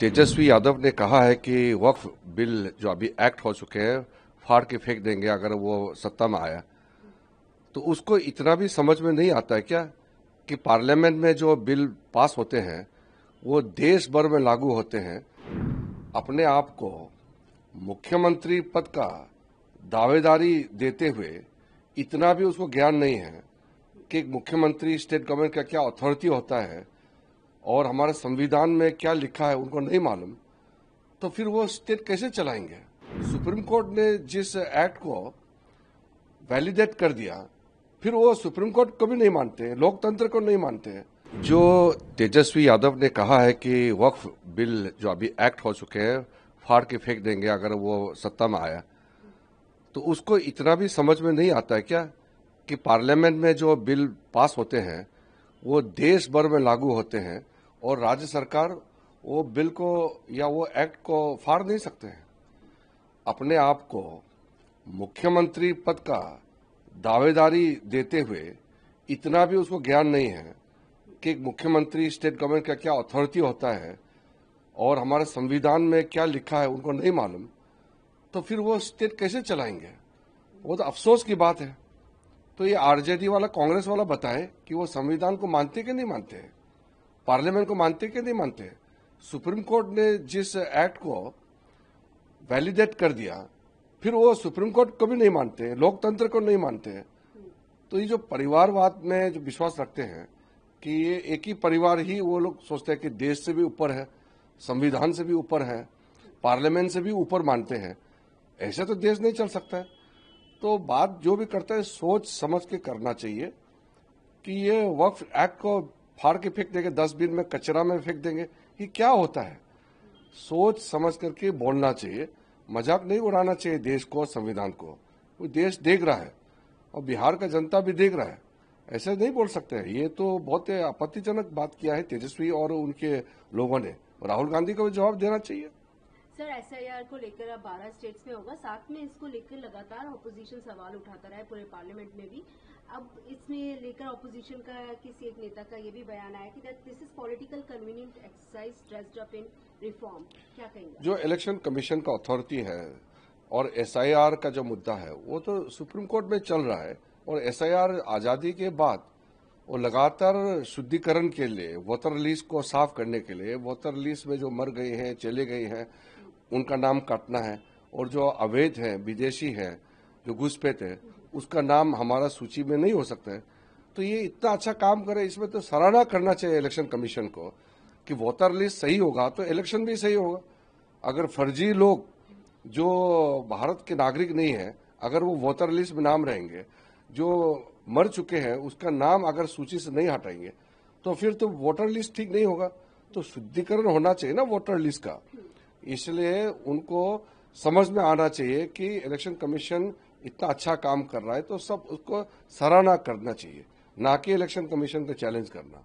तेजस्वी यादव ने कहा है कि वक्फ बिल जो अभी एक्ट हो चुके हैं फाड़ के फेंक देंगे अगर वो सत्ता में आया। तो उसको इतना भी समझ में नहीं आता है क्या कि पार्लियामेंट में जो बिल पास होते हैं वो देश भर में लागू होते हैं। अपने आप को मुख्यमंत्री पद का दावेदारी देते हुए इतना भी उसको ज्ञान नहीं है कि मुख्यमंत्री स्टेट गवर्नमेंट का क्या अथॉरिटी होता है और हमारे संविधान में क्या लिखा है उनको नहीं मालूम। तो फिर वो स्टेट कैसे चलाएंगे? सुप्रीम कोर्ट ने जिस एक्ट को वैलिडेट कर दिया फिर वो सुप्रीम कोर्ट को भी नहीं मानते, लोकतंत्र को नहीं मानते। जो तेजस्वी यादव ने कहा है कि वक्फ बिल जो अभी एक्ट हो चुके हैं फाड़ के फेंक देंगे अगर वो सत्ता में आया। तो उसको इतना भी समझ में नहीं आता है क्या कि पार्लियामेंट में जो बिल पास होते हैं वो देश भर में लागू होते हैं और राज्य सरकार वो बिल को या वो एक्ट को फाड़ नहीं सकते हैं। अपने आप को मुख्यमंत्री पद का दावेदारी देते हुए इतना भी उसको ज्ञान नहीं है कि मुख्यमंत्री स्टेट गवर्नमेंट का क्या अथॉरिटी होता है और हमारे संविधान में क्या लिखा है उनको नहीं मालूम। तो फिर वो स्टेट कैसे चलाएंगे? वो तो अफसोस की बात है। तो ये आरजेडी वाला कांग्रेस वाला बताए कि वो संविधान को मानते कि नहीं मानते, पार्लियामेंट को मानते कि नहीं मानते। सुप्रीम कोर्ट ने जिस एक्ट को वैलिडेट कर दिया फिर वो सुप्रीम कोर्ट को भी नहीं मानते, लोकतंत्र को नहीं मानते। तो ये जो परिवारवाद में जो विश्वास रखते हैं कि ये एक ही परिवार ही वो लोग सोचते हैं कि देश से भी ऊपर है, संविधान से भी ऊपर है, पार्लियामेंट से भी ऊपर मानते हैं, ऐसा तो देश नहीं चल सकता है। तो बात जो भी करता है सोच समझ के करना चाहिए कि ये वक्फ एक्ट को फाड़ के फेंक देंगे, 10 दिन में कचरा में फेंक देंगे, ये क्या होता है? सोच समझ करके बोलना चाहिए, मजाक नहीं उड़ाना चाहिए देश को, संविधान को। वो देश देख रहा है और बिहार का जनता भी देख रहा है, ऐसे नहीं बोल सकते हैं। ये तो बहुत आपत्तिजनक बात किया है तेजस्वी और उनके लोगों ने। राहुल गांधी को भी जवाब देना चाहिए। सर, एसआईआर को लेकर अब 12 स्टेट्स में होगा, साथ में इसको लेकर लगातार ऑपोजिशन सवाल उठाता रहा है पूरे पार्लियामेंट में भी। अब इसमें लेकर ऑपोजिशन का किसी एक नेता का ये भी बयान आया कि that this is political convenient exercise dressed up in reform. क्या कहेंगे? जो इलेक्शन कमीशन का अथॉरिटी है और एसआईआर का जो मुद्दा है वो तो सुप्रीम कोर्ट में चल रहा है। और एसआईआर आजादी के बाद वो लगातार शुद्धिकरण के लिए, वोटर लिस्ट को साफ करने के लिए, वोटर लिस्ट में जो मर गए हैं, चले गए हैं, उनका नाम काटना है। और जो अवैध है, विदेशी है, जो घुसपैठ है, उसका नाम हमारा सूची में नहीं हो सकता है। तो ये इतना अच्छा काम करे, इसमें तो सराहना करना चाहिए इलेक्शन कमीशन को कि वोटर लिस्ट सही होगा तो इलेक्शन भी सही होगा। अगर फर्जी लोग जो भारत के नागरिक नहीं है अगर वो वोटर लिस्ट में नाम रहेंगे, जो मर चुके हैं उसका नाम अगर सूची से नहीं हटाएंगे तो फिर तो वोटर लिस्ट ठीक नहीं होगा। तो शुद्धिकरण होना चाहिए ना वोटर लिस्ट का। इसलिए उनको समझ में आना चाहिए कि इलेक्शन कमीशन इतना अच्छा काम कर रहा है तो सब उसको सराहना करना चाहिए, ना कि इलेक्शन कमीशन को चैलेंज करना।